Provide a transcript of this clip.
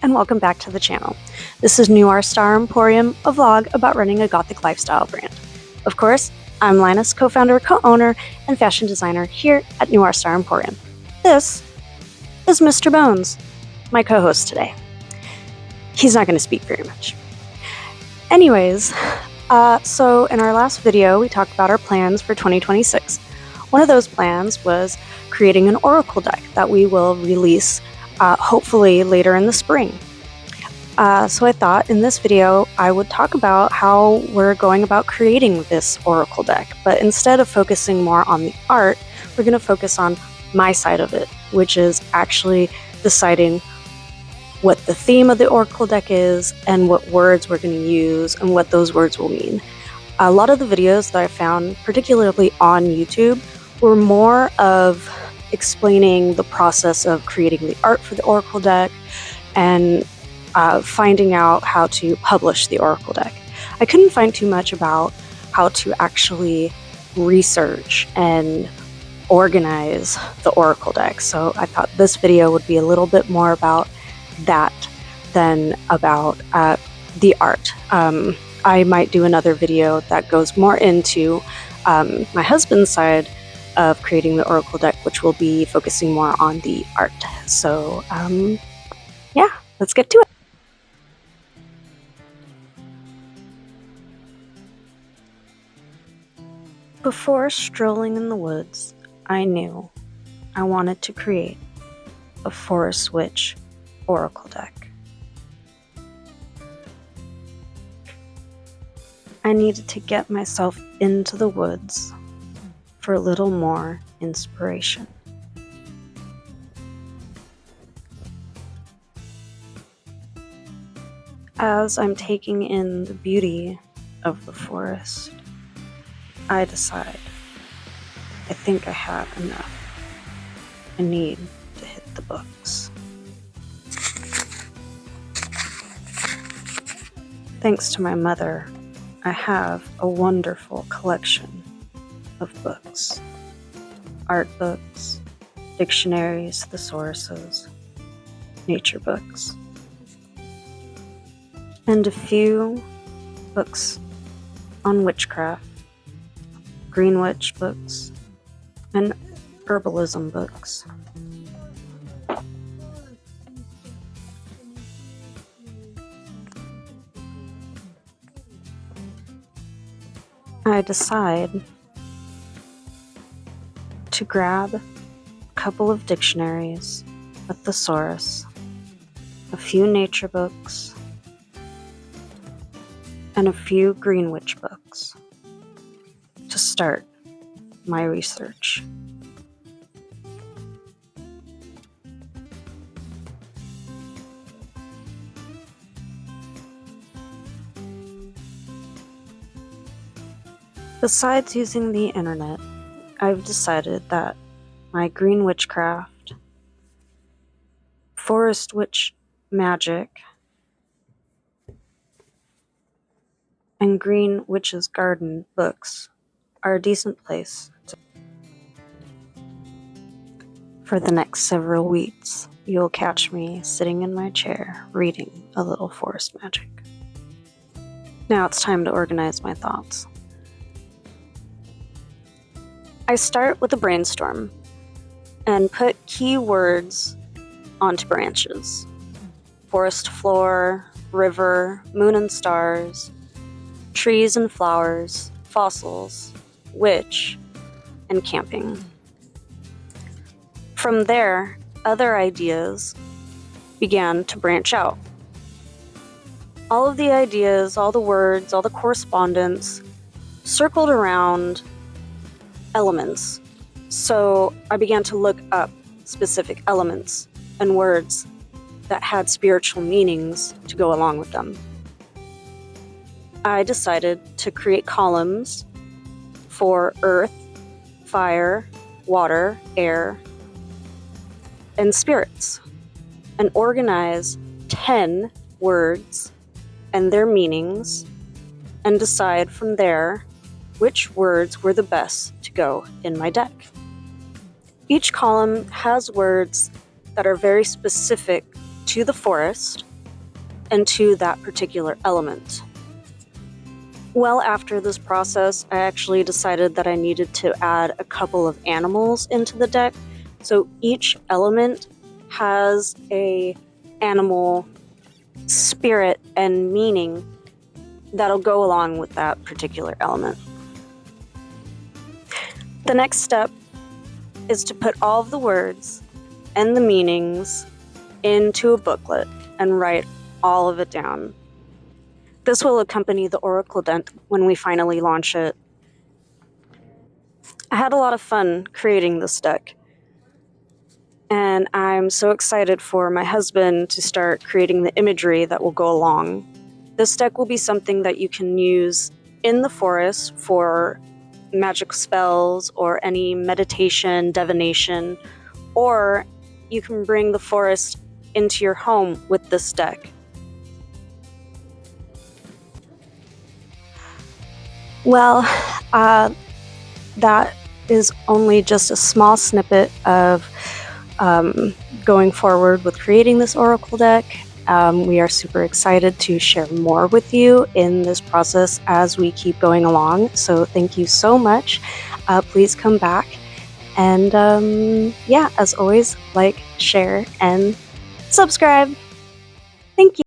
and welcome back to the channel. This is Noir Star Emporium, a vlog about running a gothic lifestyle brand. Of course, I'm Linus, co-founder, co-owner, and fashion designer here at Noir Star Emporium. This is Mr. Bones, my co-host today. He's not going to speak very much. Anyways, so in our last video, we talked about our plans for 2026. One of those plans was creating an oracle deck that we will release hopefully later in the spring. So I thought in this video I would talk about how we're going about creating this oracle deck, but instead of focusing more on the art, we're going to focus on my side of it, which is actually deciding what the theme of the oracle deck is and what words we're going to use and what those words will mean. A lot of the videos that I found, particularly on YouTube, were more of explaining the process of creating the art for the oracle deck and finding out how to publish the oracle deck. I couldn't find too much about how to actually research and organize the oracle deck, so I thought this video would be a little bit more about that than about the art. I might do another video that goes more into my husband's side of creating the oracle deck, which will be focusing more on the art. So yeah, let's get to it. Before strolling in the woods, I knew I wanted to create a Forest Witch oracle deck. I needed to get myself into the woods for a little more inspiration. As I'm taking in the beauty of the forest, I decide I think I have enough. I need to hit the books. Thanks to my mother, I have a wonderful collection of books. Art books, dictionaries, thesauruses, nature books, and a few books on witchcraft, green witch books, and herbalism books. I decide to grab a couple of dictionaries, a thesaurus, a few nature books, and a few green witch books to start my research. Besides using the internet, I've decided that my green witchcraft, forest witch magic, and green witch's garden books are a decent place for the next several weeks. You'll catch me sitting in my chair reading a little forest magic. Now it's time to organize my thoughts. I start with a brainstorm and put key words onto branches. Forest floor, river, moon and stars, trees and flowers, fossils, witch, and camping. From there, other ideas began to branch out. All of the ideas, all the words, all the correspondence circled around elements. So I began to look up specific elements and words that had spiritual meanings to go along with them. I decided to create columns for earth, fire, water, air, and spirits, and organize 10 words and their meanings, and decide from there which words were the best to go in my deck. Each column has words that are very specific to the forest into that particular element. Well, after this process, I actually decided that I needed to add a couple of animals into the deck. So each element has a animal spirit and meaning that'll go along with that particular element. The next step is to put all of the words and the meanings into a booklet and write all of it down. This will accompany the Oracle deck when we finally launch it. I had a lot of fun creating this deck, and I'm so excited for my husband to start creating the imagery that will go along. This deck will be something that you can use in the forest for magic spells or any meditation, divination, or you can bring the forest into your home with this deck. Well, that is only just a small snippet of going forward with creating this Oracle deck. We are super excited to share more with you in this process as we keep going along. So thank you so much. Please come back. And yeah, as always, like, share, and subscribe. Thank you.